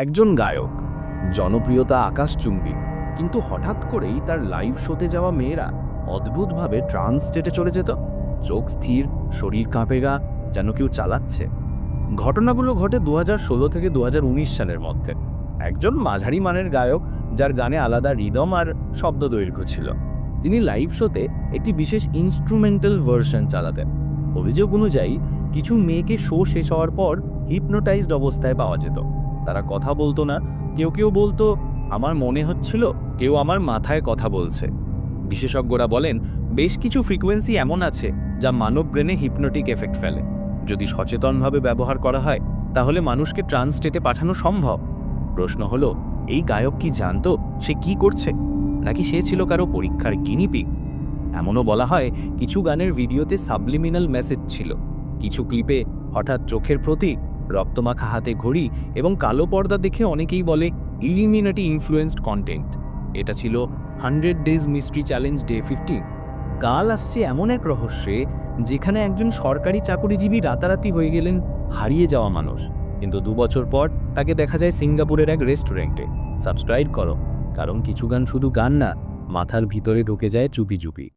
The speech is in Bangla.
একজন গায়ক, জনপ্রিয়তা আকাশচুম্বী, কিন্তু হঠাৎ করেই তার লাইভ শোতে যাওয়া মেয়েরা অদ্ভুতভাবে ট্রান্স স্টেটে চলে যেত। চোখ স্থির, শরীর কাঁপে গা, যেন কেউ চালাচ্ছে। ঘটনাগুলো ঘটে 2016 থেকে 2019 সালের মধ্যে। একজন মাঝারি মানের গায়ক, যার গানে আলাদা রিদম আর শব্দ দৈর্ঘ্য ছিল, তিনি লাইভ শোতে একটি বিশেষ ইনস্ট্রুমেন্টাল ভার্সন চালাতেন। অভিযোগ অনুযায়ী কিছু মেয়েকে শো শেষ হওয়ার পর হিপনোটাইজড অবস্থায় পাওয়া যেত। তারা কথা বলতো না, কেউ কেউ বলতো আমার মনে হচ্ছিল কেউ আমার মাথায় কথা বলছে। বিশেষজ্ঞরা বলেন বেশ কিছু ফ্রিকোয়েন্সি এমন আছে যা মানব ব্রেনে হিপনোটিক এফেক্ট ফেলে। যদি সচেতনভাবে ব্যবহার করা হয় তাহলে মানুষকে ট্রান্স স্টেটে পাঠানো সম্ভব। প্রশ্ন হলো, এই গায়ক কি জানতো সে কি করছে, নাকি সে ছিল কারো পরীক্ষার গিনিপিগ? এমনও বলা হয় কিছু গানের ভিডিওতে সাবলিমিনাল মেসেজ ছিল। কিছু ক্লিপে হঠাৎ চোখের প্রতীক, রক্তমাখা হাতে ঘড়ি এবং কালো পর্দা দেখে অনেকেই বলে ইলিমিনেটি ইনফ্লুয়েন্সড কন্টেন্ট। এটা ছিল 100 ডেজ মিস্ট্রি চ্যালেঞ্জ ডে 15। কাল আসছে এমন এক রহস্যে যেখানে একজন সরকারি চাকুরিজীবী রাতারাতি হয়ে গেলেন হারিয়ে যাওয়া মানুষ, কিন্তু 2 বছর পর তাকে দেখা যায় সিঙ্গাপুরের এক রেস্টুরেন্টে। সাবস্ক্রাইব করো, কারণ কিছু গান শুধু গান না, মাথার ভিতরে ঢুকে যায় চুপি চুপি।